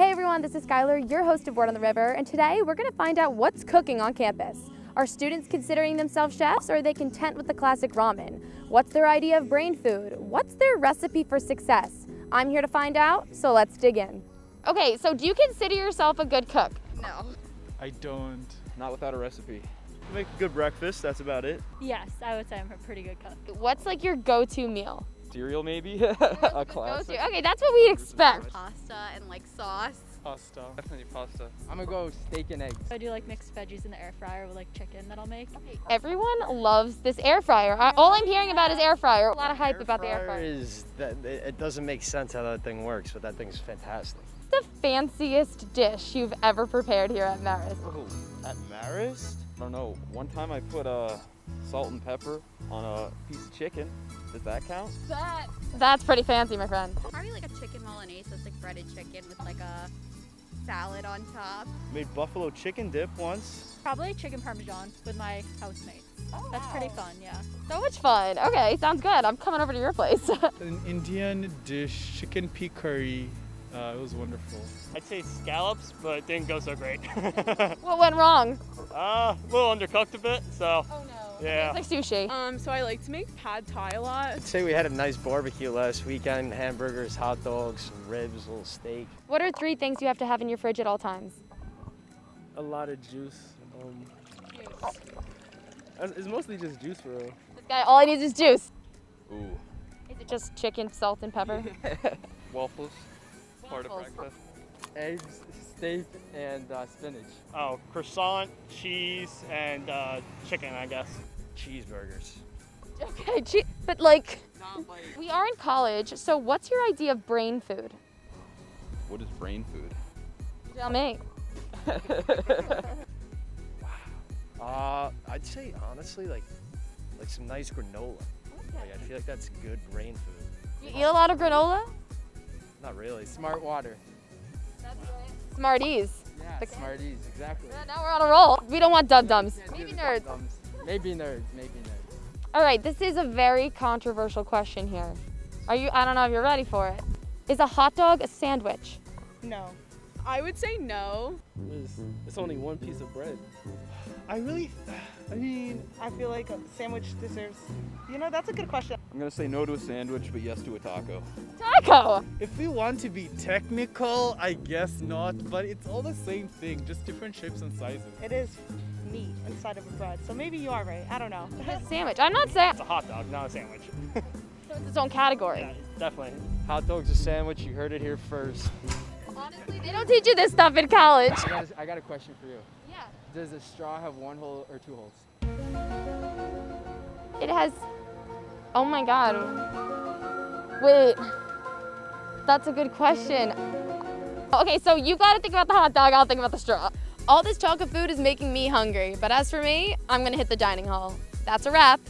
Hey everyone, this is Skyler, your host of Word on the River, and today we're going to find out what's cooking on campus. Are students considering themselves chefs, or are they content with the classic ramen? What's their idea of brain food? What's their recipe for success? I'm here to find out, so let's dig in. Okay, so do you consider yourself a good cook? No. I don't. Not without a recipe. Make a good breakfast, that's about it. Yes, I would say I'm a pretty good cook. What's like your go-to meal? Cereal maybe? A classic. Okay, that's what we expect. Pasta and like sauce. Pasta. Definitely pasta. I'm gonna go steak and eggs. I do like mixed veggies in the air fryer with like chicken that I'll make. Everyone loves this air fryer. All I'm hearing about is air fryer. A lot of hype about the air fryer. Is that it doesn't make sense how that thing works, but that thing's fantastic. What's the fanciest dish you've ever prepared here at Marist? Oh, at Marist? I don't know. One time I put salt and pepper on a piece of chicken. Does that count? That's pretty fancy, my friend. Probably like a chicken bolognese, that's like breaded chicken with like a salad on top. Made buffalo chicken dip once. Probably chicken parmesan with my housemates. That's pretty fun, yeah. So much fun. Okay, sounds good. I'm coming over to your place. An Indian dish, chicken pea curry. It was wonderful. I'd say scallops, but it didn't go so great. What went wrong? A little undercooked a bit, so. Oh no. Yeah. It's like sushi. So I like to make pad thai a lot. I'd say we had a nice barbecue last weekend, hamburgers, hot dogs, some ribs, a little steak. What are 3 things you have to have in your fridge at all times? A lot of juice. It's mostly just juice, bro. This guy, all he needs is juice. Ooh. Is it just chicken, salt, and pepper? Waffles. Part of breakfast. Eggs, steak, and spinach. Oh, croissant, cheese, and chicken, I guess. Cheeseburgers. Okay, but like, we are in college, so what's your idea of brain food? What is brain food? You tell me. I'd say honestly like some nice granola. Like, I feel like that's good brain food. You eat a lot of granola? Not really. Smart water. That's right. Smarties. Yeah, Smarties, exactly. Yeah, now we're on a roll. We don't want dum-dums. Maybe nerds. Maybe nerds, maybe nerds. All right, this is a very controversial question here. I don't know if you're ready for it. Is a hot dog a sandwich? No. I would say no. It's only one piece of bread. I feel like a sandwich deserves, that's a good question. I'm gonna say no to a sandwich, but yes to a taco. Taco! If we want to be technical, I guess not, but it's all the same thing, just different shapes and sizes. It is meat inside of a bread, so maybe you are right. I don't know. It's a sandwich. I'm not saying It's a hot dog, not a sandwich. so it's its own category. Yeah, definitely. Hot dog's a sandwich. You heard it here first. Honestly, they don't teach you this stuff in college. I got a question for you. Yeah. Does a straw have 1 hole or 2 holes? It has, oh my God. Wait, that's a good question. Okay, so you gotta think about the hot dog, I'll think about the straw. All this chocolate food is making me hungry, but as for me, I'm gonna hit the dining hall. That's a wrap.